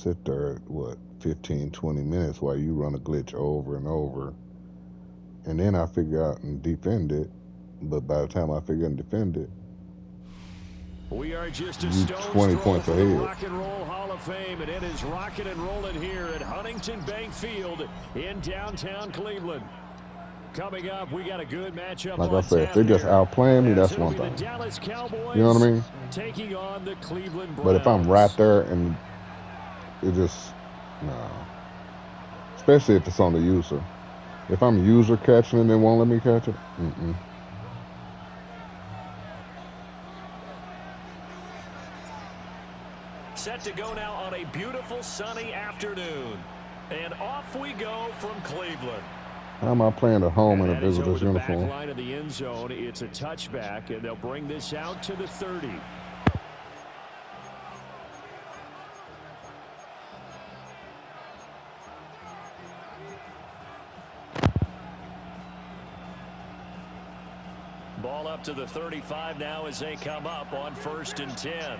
sit there at what 15, 20 minutes while you run a glitch over and over, and then I figure out and defend it. But by the time I figure out and defend it, We are just a you stone's 20 throw points from the ahead. Rock and Roll Hall of Fame, and it is rocking and rolling here at Huntington Bank Field in downtown Cleveland. Coming up, we got a good matchup Like I on said, if tap they just here, outplaying me, as that's it'll one be the thing. Dallas You know what I Cowboys mean? taking on the Cleveland But if I'm right Browns. there and it just no, especially if it's on the user. If I'm user catching it and won't let me catch it, Set to go now on a beautiful sunny afternoon. And off we go from Cleveland. how am I playing at home And in a that is over visitor's the back uniform? line of the end zone. It's a touchback, and they'll bring this out to the 30. Ball up to the 35 now as they come up on 1st and 10.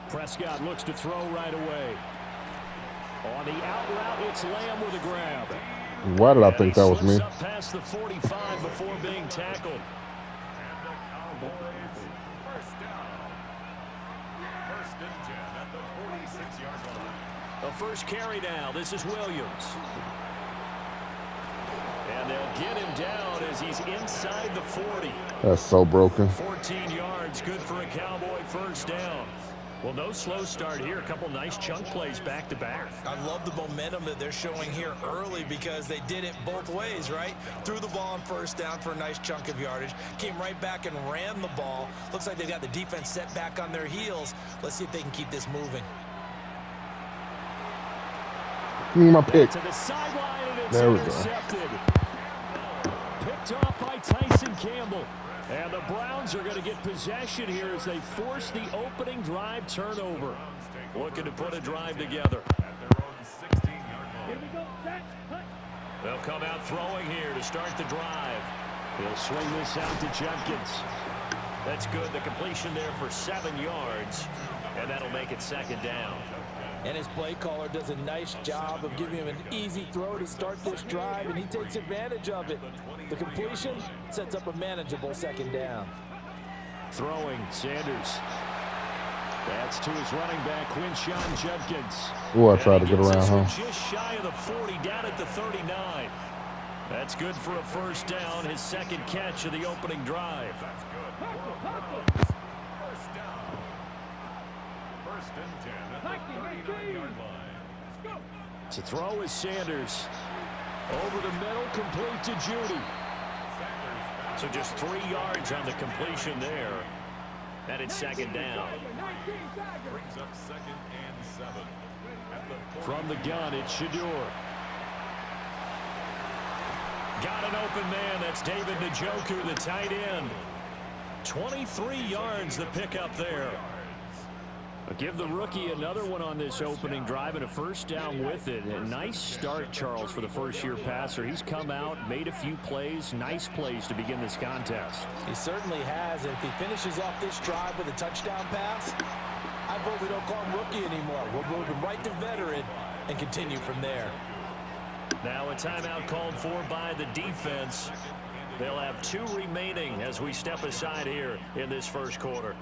Prescott looks to throw right away. On the out route, it's Lamb with a grab. Why did I And he think that was slips me? up past the 45 before being tackled. A first carry now. This is Williams. And they'll get him down as he's inside the 40. That's so broken. 14 yards, good for a Cowboy first down. Well, no slow start here. A couple nice chunk plays back to back. I love the momentum that they're showing here early because they did it both ways, right? Threw the ball on first down for a nice chunk of yardage. Came right back and ran the ball. Looks like they've got the defense set back on their heels. Let's see if they can keep this moving. My pick. To the sideline, and it's There we go. intercepted. Picked off by Tyson Campbell. And the Browns are going to get possession here as they force the opening drive turnover. Looking to put a drive together. They'll come out throwing here to start the drive. He'll swing this out to Jenkins. That's good. The completion there for 7 yards. And that'll make it 2nd down. And his play caller does a nice job of giving him an easy throw to start this drive, and he takes advantage of it. The completion sets up a manageable 2nd down. Throwing, Sanders. That's to his running back, Quinshon Judkins. Oh, I tried to get around, huh? Just shy of the 40, down at the 39. That's good for a first down, his 2nd catch of the opening drive. To throw is Sanders. Over the middle, complete to Judy. So just 3 yards on the completion there. And it's 2nd down. Brings up 2nd and 7. From the gun, it's Shador. Got an open man. That's David Njoku, the tight end. 23 yards the pickup there. I'll give the rookie another one on this opening drive and a first down with it. A nice start, Charles, for the first-year passer. He's come out, made a few plays, nice plays to begin this contest. He certainly has, and if he finishes off this drive with a touchdown pass, I vote we don't call him rookie anymore. We'll move him right to veteran and continue from there. Now a timeout called for by the defense. They'll have 2 remaining as we step aside here in this first quarter.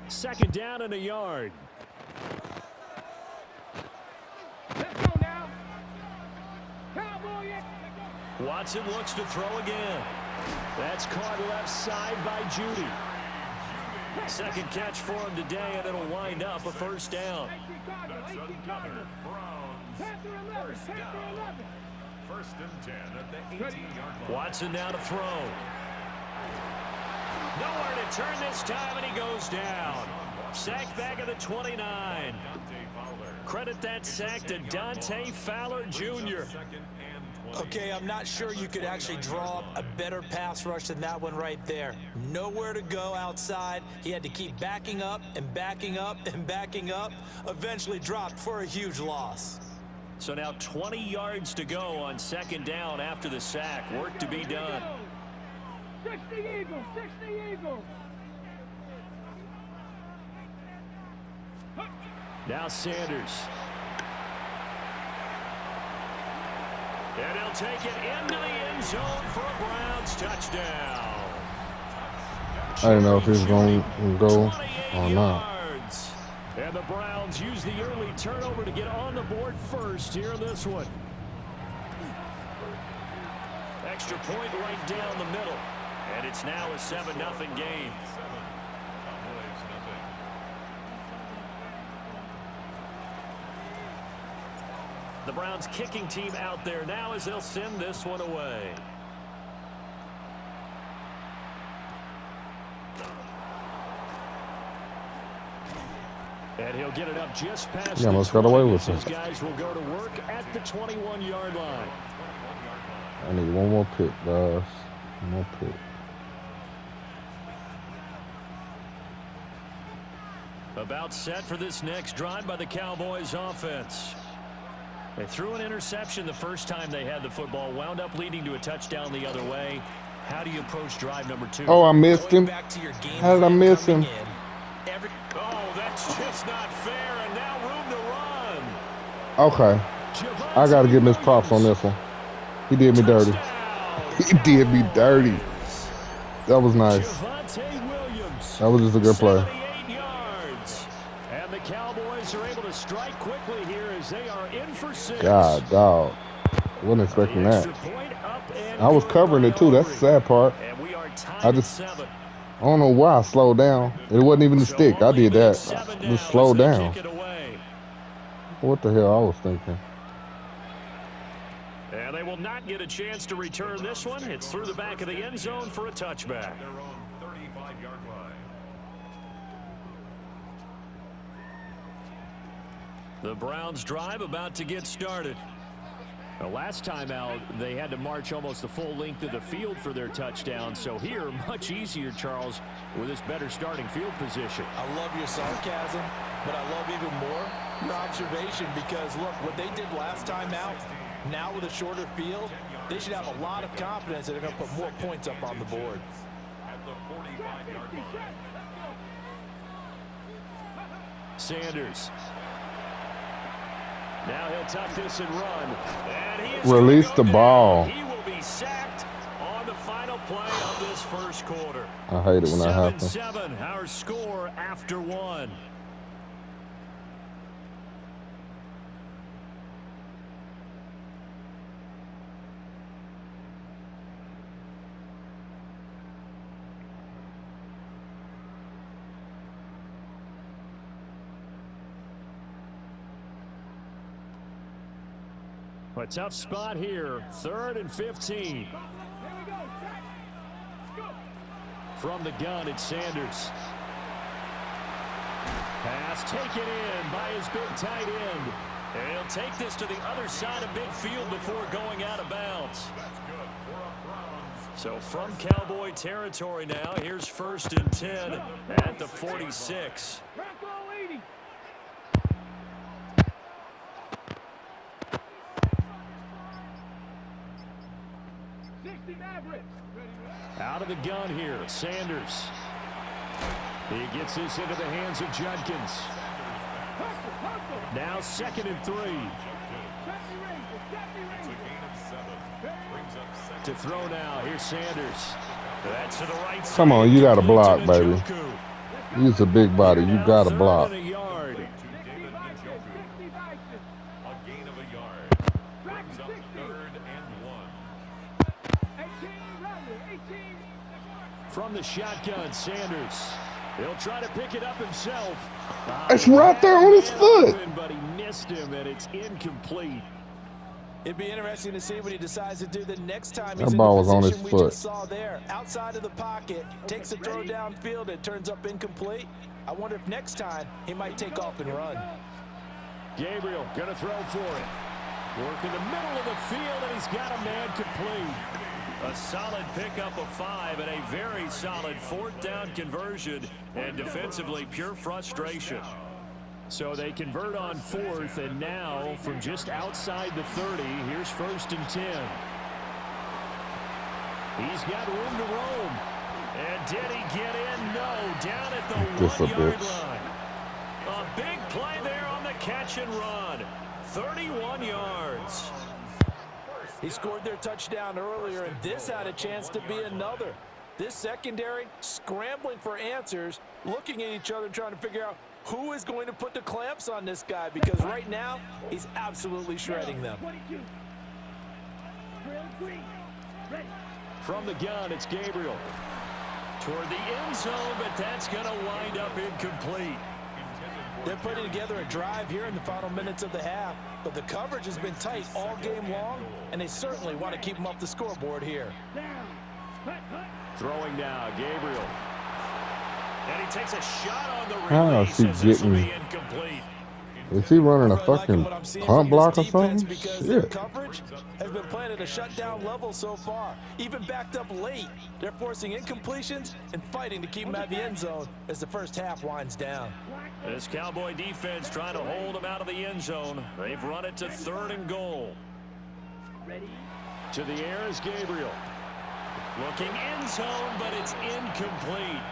2nd down and a yard. Let's go now. Cowboy. Watson looks to throw again. That's caught left side by Judy. 2nd catch for him today, and it'll wind up a first down. That's another Browns first down. 1st and 10 at the 18-yard line. Watson now to throw. Nowhere to turn this time, and he goes down. Sack back at the 29. Credit that sack to Dante Fowler Jr. Okay, I'm not sure you could actually draw up a better pass rush than that one right there. Nowhere to go outside. He had to keep backing up and backing up and backing up. Eventually dropped for a huge loss. So now 20 yards to go on 2nd down after the sack. Work to be done. 60 Eagles, 60 Eagles. Now Sanders. And he'll take it into the end zone for a Browns touchdown. I didn't know if he was going to go or not. Yards. And the Browns use the early turnover to get on the board first here in this one. Extra point right down the middle. And it's now a 7-0 game. The Browns kicking team out there now as they'll send this one away. And he'll get it up just past Yeah, the almost got away 20. with These it. guys will go to work at the 21-yard line. I need one more pick, guys. One more pick. About set for this next drive by the Cowboys offense. They threw an interception the first time they had the football, wound up leading to a touchdown the other way. How do you approach drive number 2? Oh, I missed him. Back to your game How did I plan miss coming him? in. Oh, that's just not fair, and now room to run. Okay. I got to give him his props on this one. He did me dirty. He did me dirty. That was nice. That was just a good play. 78 yards. And the Cowboys are able to strike quickly here as they are in for 6. God, dog. Wasn't expecting The that. extra point up and I was good covering by it too. That's the sad part. And we are tied I at just, 7. I don't know why I slowed down. It wasn't even the So stick. I only did lead that. 7 I now just as slowed they down. kick it away. What the hell I was thinking? And they will not get a chance to return this one. It's through the back of the end zone for a touchback. Their own 35-yard line. The Browns drive about to get started. The last time out, they had to march almost the full length of the field for their touchdown. So here, much easier, Charles, with this better starting field position. I love your sarcasm, but I love even more your observation because, look, what they did last time out, now with a shorter field, they should have a lot of confidence that they're going to put more points up on the board. At the 45-yard line. Sanders. Now he'll tuck this and run. And he is Release gonna the go ball. down. He will be sacked on the final play of this first quarter. I hate it when that happens. 7-7, our score after 1. A tough spot here. 3rd and 15. From the gun, it's Sanders. Pass taken in by his big tight end. And he'll take this to the other side of midfield before going out of bounds. So from Cowboy territory now, here's 1st and 10 at the 46. Out of the gun here, Sanders. He gets this into the hands of Judkins. Now 2nd and 3. To throw now, here's Sanders. That's to the right side. Come on, you got to block, baby. He's a big body. You got to block. A gain of a yard. Brings up 3rd and 1. From the shotgun, Sanders. He'll try to pick it up himself. It's right there on his foot. But he missed him, and it's incomplete. It'd be interesting to see what he decides to do the next time That he's in ball the was on position his we foot. just saw there. Outside of the pocket, takes a throw downfield, it turns up incomplete. I wonder if next time he might take off and run. Gabriel gonna throw for it. Work in the middle of the field, and he's got a man complete. A solid pickup of 5 and a very solid 4th down conversion, and defensively pure frustration. So they convert on 4th, and now from just outside the 30, here's 1st and 10. He's got room to roam. And did he get in? No, down at the 1-yard line. A big play there on catch and run. 31 yards. He scored their touchdown earlier, and this had a chance to be another. This secondary scrambling for answers, looking at each other, trying to figure out who is going to put the clamps on this guy, because right now he's absolutely shredding them. From the gun, it's Gabriel. Toward the end zone, but that's going to wind up incomplete. They're putting together a drive here in the final minutes of the half, but the coverage has been tight all game long, and they certainly want to keep them off the scoreboard here. Throwing now, Gabriel. And he takes a shot on the How release. is he getting? Is he running a fucking punt block or something? Because their Shit. coverage has been playing at a shutdown level so far. Even backed up late, they're forcing incompletions and fighting to keep them out of the end zone as the first half winds down. This Cowboy defense trying to hold them out of the end zone. They've run it to 3rd and goal. To the air is Gabriel. Looking end zone, but it's incomplete.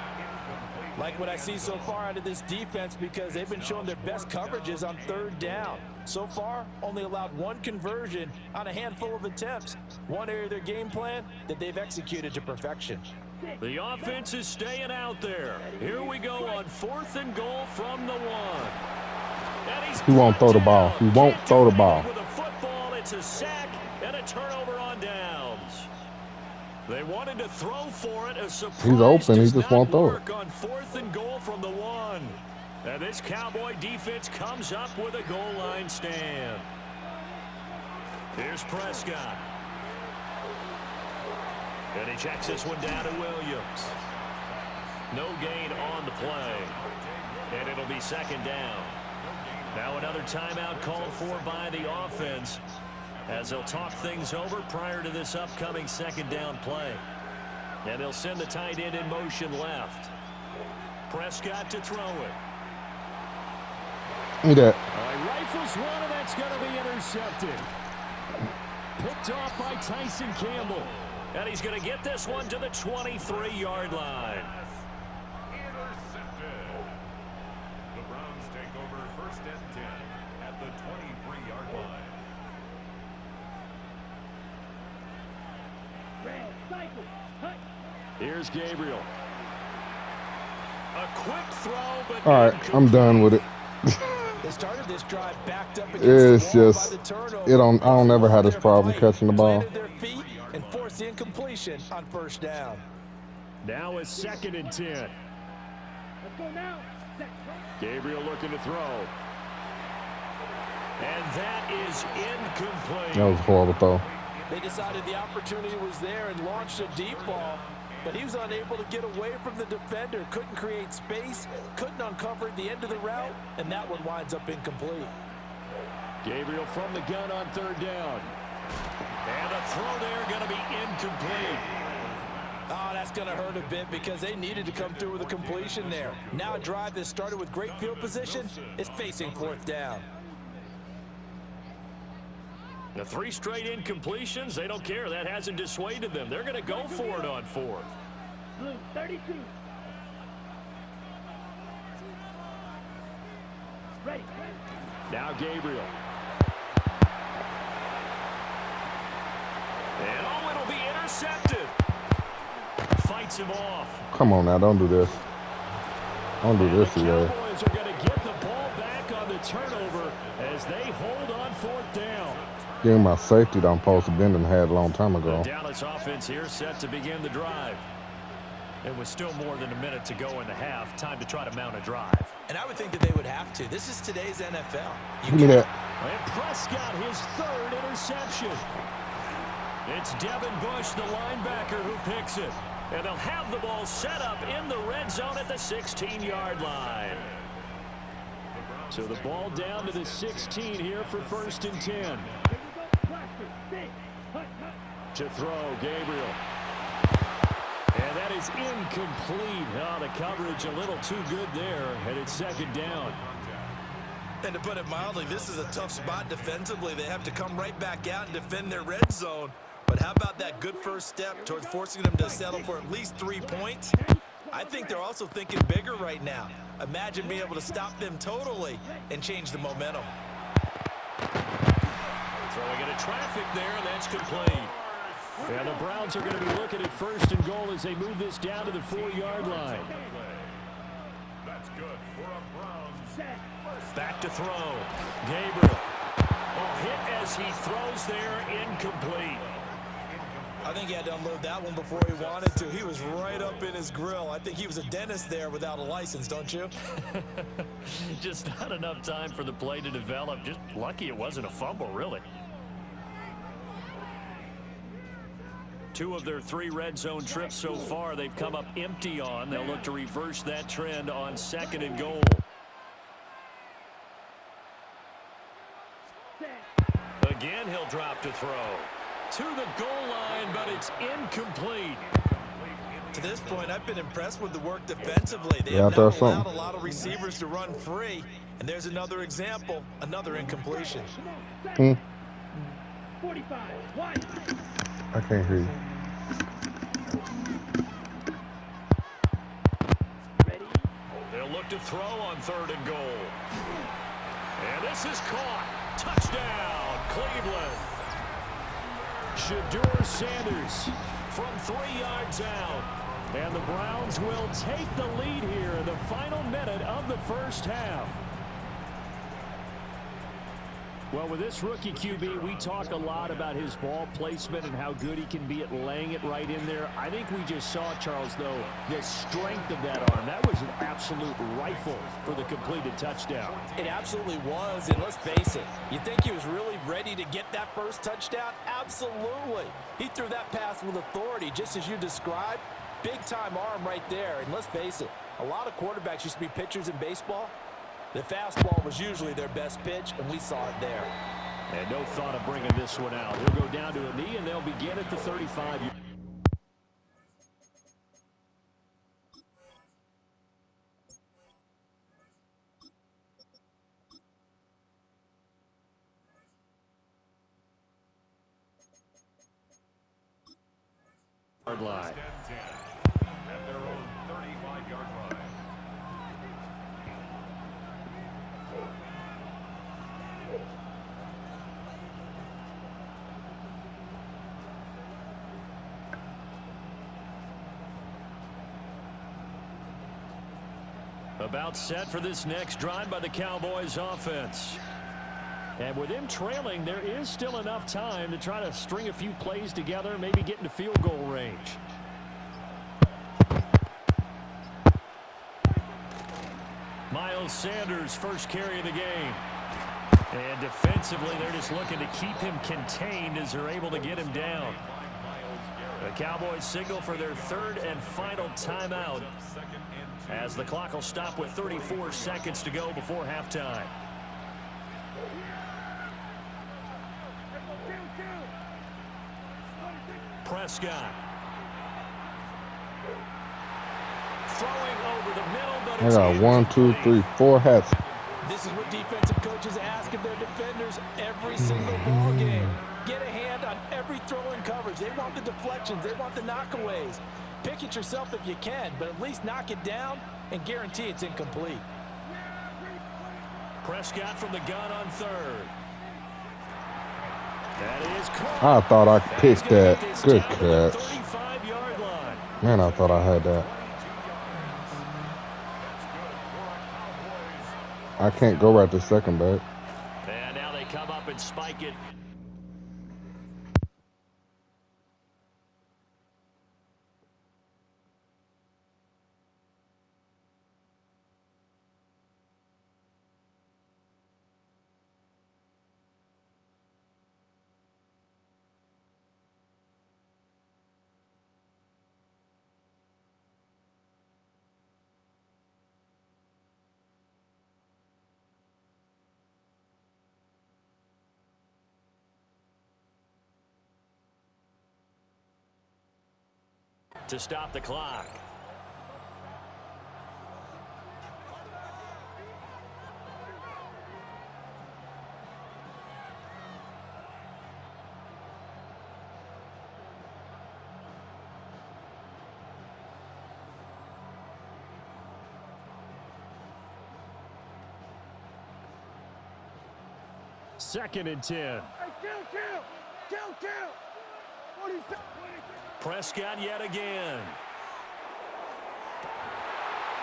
Like what I see so far out of this defense, because they've been showing their best coverages on 3rd down. So far, only allowed 1 conversion on a handful of attempts. One area of their game plan that they've executed to perfection. The offense is staying out there. Here we go on 4th and goal from the 1. And He won't throw the ball. He won't throw the ball. With a football, it's a sack and a turnover on downs. They wanted to throw for it. A surprise. He's open. He does just not won't throw it. work on 4th and goal from the 1. And this Cowboy defense comes up with a goal line stand. Here's Prescott. And he checks this one down to Williams. No gain on the play. And it'll be 2nd down. Now another timeout called for by the offense, as they'll talk things over prior to this upcoming 2nd down play. And they'll send the tight end in motion left. Prescott to throw it. Look at that. He rifles one, and that's going to be intercepted. Picked off by Tyson Campbell. And he's going to get this one to the 23-yard line. Intercepted. The Browns take over 1st and 10 at the 23-yard line. Here's Gabriel. A quick throw, but All right, I'm done with it. They started this drive backed up against It's the wall just, by the turnover. I don't ever have this problem catching the ball. Planted their feet and forced the incompletion on 1st down. now it's 2nd and 10. Let's go now. Gabriel looking to throw. And that is incomplete. That was a horrible throw. They decided the opportunity was there and launched a deep ball, but he was unable to get away from the defender, couldn't create space, couldn't uncover at the end of the route, and that one winds up incomplete. Gabriel from the gun on 3rd down. And the throw there going to be incomplete. Oh, that's going to hurt a bit because they needed to come through with a completion there. Now a drive that started with great field position is facing 4th down. The 3 straight incompletions, they don't care. That hasn't dissuaded them. They're going to go for it on 4th. Blue 32. Ready. Now Gabriel. And oh, it'll be intercepted. Fights him off. Come on now, don't do this. Don't do this, The yeah. Cowboys are going to get the ball back on the turnover as they hold on 4th down. Give me my safety that I'm supposed to bend and had a long time ago. The Dallas offense here set to begin the drive. It was still more than a minute to go in the half. Time to try to mount a drive. And I would think that they would have to. This is today's NFL. Give me that. And Prescott, his 3rd interception. It's Devin Bush, the linebacker, who picks it. And they'll have the ball set up in the red zone at the 16-yard line. So the ball down to the 16 here for 1st and 10. To throw, Gabriel. And that is incomplete. Oh, the coverage a little too good there, and it's 2nd down. And to put it mildly, this is a tough spot defensively. They have to come right back out and defend their red zone. But how about that good first step towards forcing them to settle for at least 3 points? I think they're also thinking bigger right now. Imagine being able to stop them totally and change the momentum. Throwing into traffic there, and that's complete. And the Browns are going to be looking at 1st and goal as they move this down to the 4-yard line. That's good for a Browns. Back to throw. Gabriel. Oh, hit as he throws there, incomplete. I think he had to unload that one before he wanted to. He was right up in his grill. I think he was a dentist there without a license, don't you? Just not enough time for the play to develop. Just lucky it wasn't a fumble, really. 2 of their 3 red zone trips so far they've come up empty on. They'll look to reverse that trend on 2nd and goal. Again, he'll drop to throw. To the goal line, but it's incomplete. To this point, I've been impressed with the work defensively. They Yeah, have not allowed something. a lot of receivers to run free. And there's another example, another incompletion. 45. One. I can't hear you. Ready? They'll look to throw on 3rd and goal. And this is caught. Touchdown, Cleveland. Shedeur Sanders from 3 yards out. And the Browns will take the lead here in the final minute of the first half. Well, with this rookie QB, we talk a lot about his ball placement and how good he can be at laying it right in there. I think we just saw, Charles, though, the strength of that arm. That was an absolute rifle for the completed touchdown. It absolutely was, and let's face it, you think he was really ready to get that first touchdown? Absolutely. He threw that pass with authority, just as you described. Big-time arm right there, and let's face it, a lot of quarterbacks used to be pitchers in baseball. The fastball was usually their best pitch, and we saw it there. And no thought of bringing this one out. He'll go down to a knee, and they'll begin at the 35. Yard line. At their own 35-yard line. About set for this next drive by the Cowboys offense. And with him trailing, there is still enough time to try to string a few plays together, maybe get into field goal range. Miles Sanders, first carry of the game. And defensively, they're just looking to keep him contained as they're able to get him down. The Cowboys signal for their 3rd and final timeout, as the clock will stop with 34 seconds to go before halftime. Prescott. Throwing over the middle, but I it's got 1, 2, 3, 4 hats. This is what defensive coaches ask of their defenders every single ball game. Get a hand on every throw in coverage. They want the deflections. They want the knockaways. Pick it yourself if you can, but at least knock it down and guarantee it's incomplete. Prescott from the gun on 3rd. That is caught. I thought I He's picked gonna that. get this Good down to the catch. 35-yard line. Man, I thought I had that. I can't go right to second, babe. And now they come up and spike it. To stop the clock. 2nd and 10. Prescott yet again.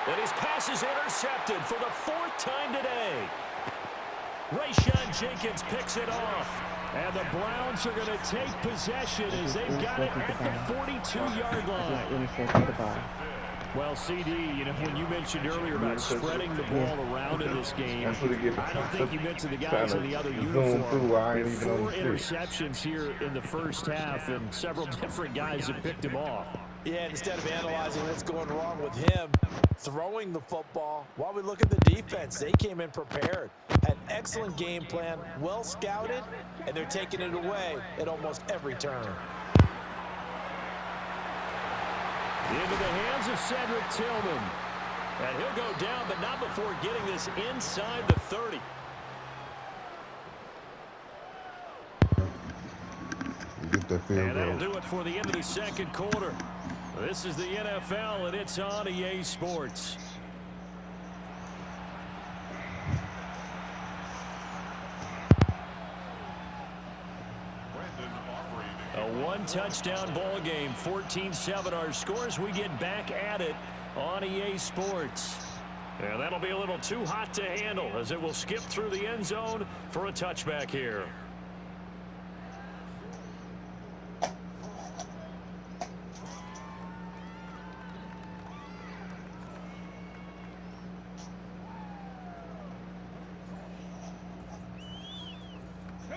And his pass is intercepted for the 4th time today. Rayshon Jenkins picks it off. And the Browns are going to take possession as they've got it at the 42-yard line. Well, CD, you know, when you mentioned earlier about spreading the ball around in this game, I don't think you mentioned the guys in the other uniform. With 4 interceptions here in the first half, and several different guys have picked him off. Yeah, instead of analyzing what's going wrong with him throwing the football, while we look at the defense, they came in prepared, had excellent game plan, well scouted, and they're taking it away at almost every turn. Into the hands of Cedric Tillman. And he'll go down, but not before getting this inside the 30. Get that field And that'll goal. do it for the end of the 2nd quarter. This is the NFL, and it's on EA Sports. A 1-touchdown ball game, 14-7 our scores. We get back at it on EA Sports. And that'll be a little too hot to handle as it will skip through the end zone for a touchback here.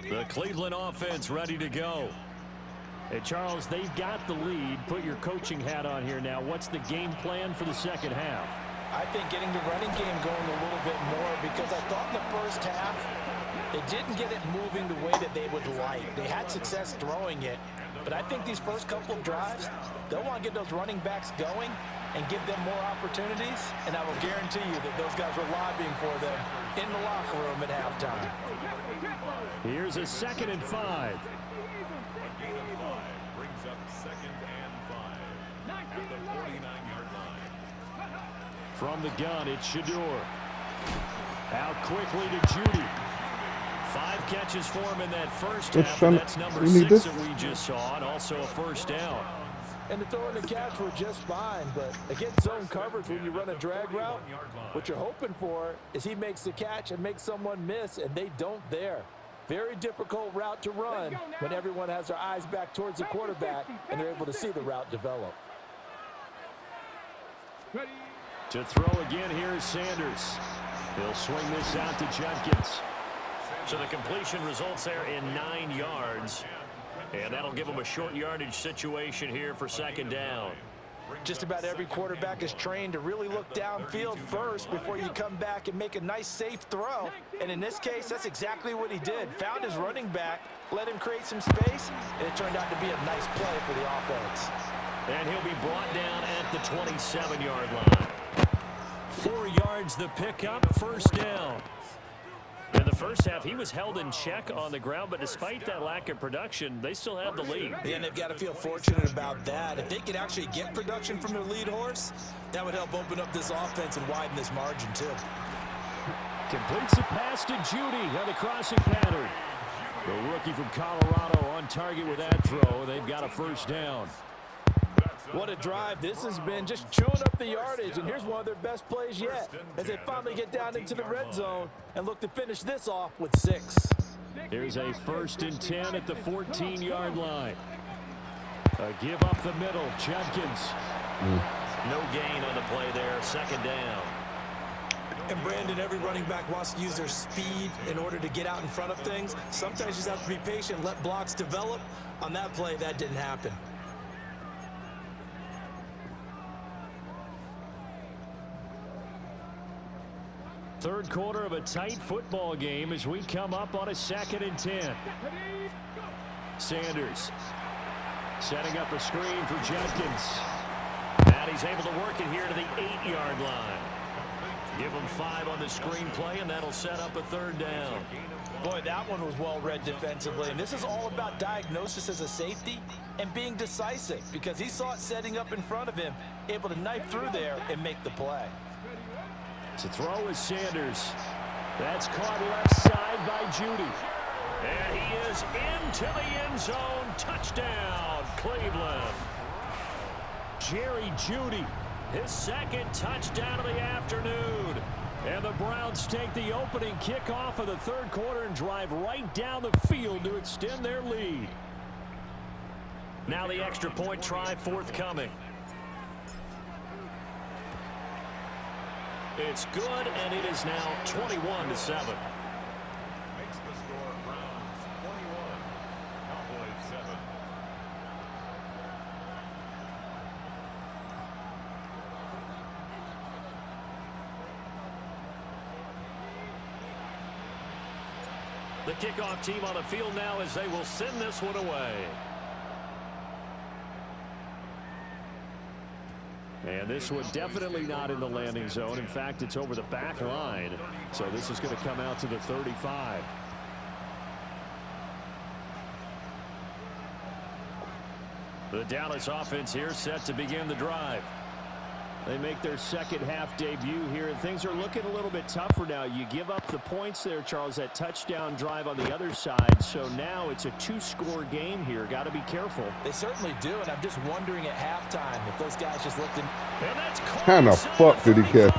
The Cleveland offense ready to go. Hey, Charles, they've got the lead. Put your coaching hat on here now. What's the game plan for the 2nd half? I think getting the running game going a little bit more, because I thought in the first half they didn't get it moving the way that they would like. They had success throwing it, but I think these first couple of drives, they'll want to get those running backs going and give them more opportunities, and I will guarantee you that those guys were lobbying for them in the locker room at halftime. Here's a 2nd and 5. Brings up 2nd and 5 at the 49-yard line. From the gun, it's Shador. Out quickly to Judy. 5 catches for him in that first half, and that's number 6 that we just saw, and also a first down. And the throw and the catch were just fine, but against zone coverage when you run a drag route, what you're hoping for is he makes the catch and makes someone miss, and they don't there. Very difficult route to run when everyone has their eyes back towards the quarterback and they're able to see the route develop. To throw again, here is Sanders. He'll swing this out to Jenkins. So the completion results there in 9 yards. And that'll give them a short yardage situation here for 2nd down. Just about every quarterback is trained to really look downfield first before you come back and make a nice, safe throw. And in this case, that's exactly what he did. Found his running back, let him create some space, and it turned out to be a nice play for the offense. And he'll be brought down at the 27-yard line. 4 yards the pickup, first down. In the first half, he was held in check on the ground, but despite that lack of production, they still have the lead. Yeah, and they've got to feel fortunate about that. If they could actually get production from their lead horse, that would help open up this offense and widen this margin, too. Completes the pass to Judy on the crossing pattern. The rookie from Colorado on target with that throw. They've got a first down. What a drive this has been, just chewing up the yardage, and here's one of their best plays yet as they finally get down into the red zone and look to finish this off with 6. Here's a 1st and 10 at the 14-yard line. A give up the middle, Jenkins. No gain on the play there, 2nd down. And Brandon, every running back wants to use their speed in order to get out in front of things. Sometimes you just have to be patient, let blocks develop. On that play, that didn't happen. Third quarter of a tight football game as we come up on a 2nd and 10. Sanders setting up a screen for Jenkins. And he's able to work it here to the 8-yard line. Give him 5 on the screenplay, and that'll set up a 3rd down. Boy, that one was well read defensively. And this is all about diagnosis as a safety and being decisive, because he saw it setting up in front of him, able to knife through there and make the play. To throw is Sanders. That's caught left side by Judy. And he is into the end zone. Touchdown, Cleveland. Jerry Jeudy, his second touchdown of the afternoon. And the Browns take the opening kickoff of the third quarter and drive right down the field to extend their lead. Now the extra point try forthcoming. It's good, and it is now 21-7. Makes the score Browns 21, Cowboys 7. The kickoff team on the field now as they will send this one away. And this one definitely not in the landing zone. In fact, it's over the back line. So this is going to come out to the 35. The Dallas offense here set to begin the drive. They make their second half debut here, and things are looking a little bit tougher now. You give up the points there, Charles, that touchdown drive on the other side. So now it's a two-score game here. Got to be careful. They certainly do, and I'm just wondering at halftime if those guys just looked in. And that's Kind of fuck did he catch?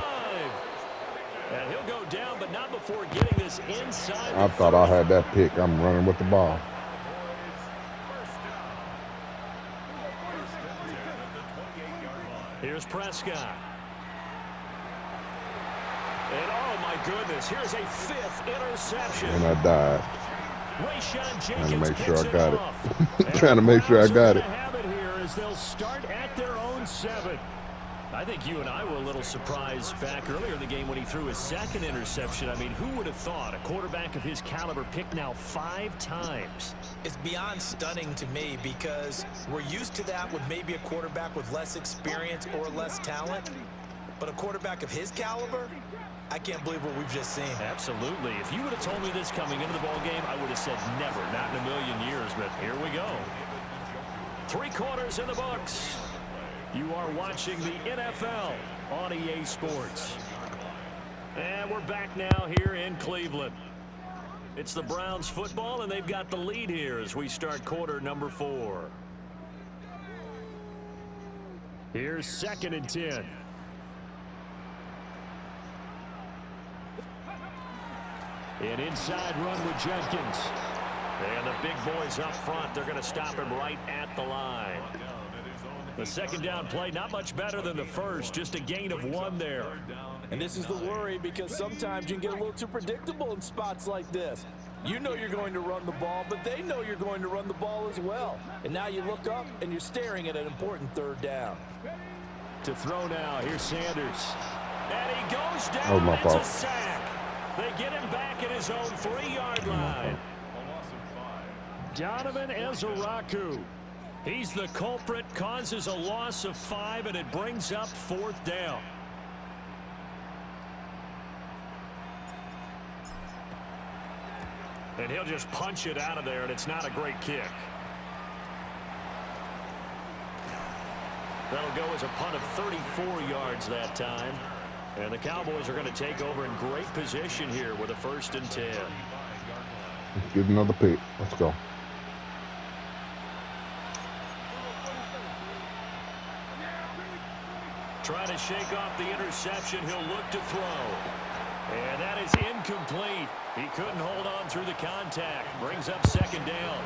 And he'll go down, but not before getting this inside. I thought I had that pick. I'm running with the ball. Here's Prescott. And oh my goodness, here's a fifth interception. And I died. Rayshon Trying to Jenkins make sure I picks got it. off. Trying to make sure I got it. Have it here as they'll start at their own 7. I think you and I were a little surprised back earlier in the game when he threw his second interception. I mean, who would have thought a quarterback of his caliber picked now 5 times? It's beyond stunning to me because we're used to that with maybe a quarterback with less experience or less talent. But a quarterback of his caliber, I can't believe what we've just seen. Absolutely. If you would have told me this coming into the ball game, I would have said never, not in a million years. But here we go. 3 quarters in the books. You are watching the NFL on EA Sports. And we're back now here in Cleveland. It's the Browns football, and they've got the lead here as we start quarter number 4. Here's 2nd and 10. An inside run with Jenkins. And the big boys up front, they're going to stop him right at the line. The second down play, not much better than the first, just a gain of 1 there. And this is the worry because sometimes you can get a little too predictable in spots like this. You know you're going to run the ball, but they know you're going to run the ball as well. And now you look up and you're staring at an important 3rd down. To throw now, here's Sanders. And he goes down, That was my fault. it's a sack. They get him back at his own 3-yard line. Donovan Ezeraku. He's the culprit, causes a loss of 5, and it brings up 4th down. And he'll just punch it out of there, and it's not a great kick. That'll go as a punt of 34 yards that time. And the Cowboys are going to take over in great position here with a 1st and 10. Let's get another pick. Let's go. Trying to shake off the interception. He'll look to throw. And that is incomplete. He couldn't hold on through the contact. Brings up 2nd down.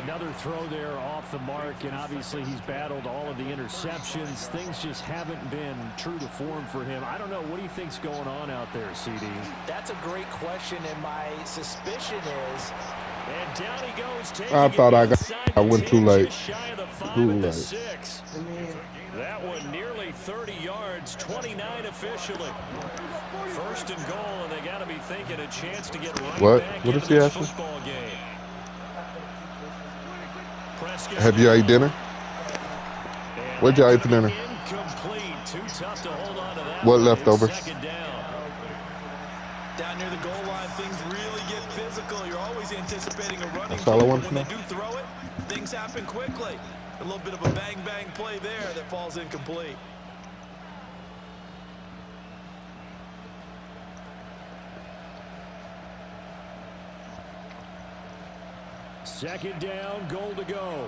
Another throw there off the mark, and obviously he's battled all of the interceptions. Things just haven't been true to form for him. I don't know. What do you think's going on out there, CD? That's a great question, and my suspicion is... And down he goes. I thought I went too late. Too late. 6. That one nearly 30 yards, 29 officially. 1st and goal, and they got to be thinking a chance to get right back into this football game. Prescott. Have you ate dinner? Where'd you eat for dinner? Incomplete. Too tough to hold on to that. What leftovers? 2nd down. Down near the goal line, things really get physical. You're always anticipating a running That's all I play, want but to when know. they do throw it, things happen quickly. A little bit of a bang-bang play there that falls incomplete. Second down, goal to go.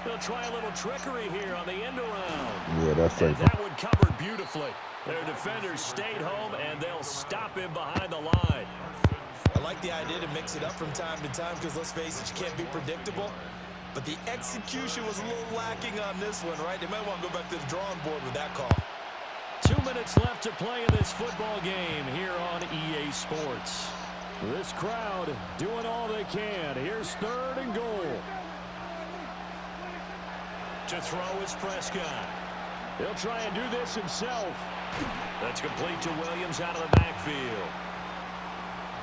They'll try a little trickery here on the end around. Yeah, that's safe. That one covered beautifully. Their defenders stayed home, and they'll stop him behind the line. I like the idea to mix it up from time to time because, let's face it, you can't be predictable. But the execution was a little lacking on this one, right? They might want to go back to the drawing board with that call. 2 minutes left to play in this football game here on EA Sports. This crowd doing all they can. Here's 3rd and goal. To throw is Prescott. He'll try and do this himself. That's complete to Williams out of the backfield.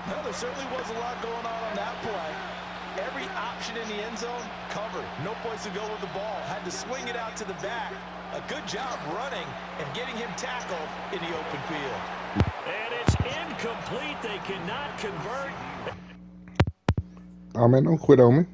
Well, there certainly was a lot going on that play. Every option in the end zone covered. No place to go with the ball. Had to swing it out to the back. A good job running and getting him tackled in the open field. And it's incomplete. They cannot convert. Oh, man, don't quit on me.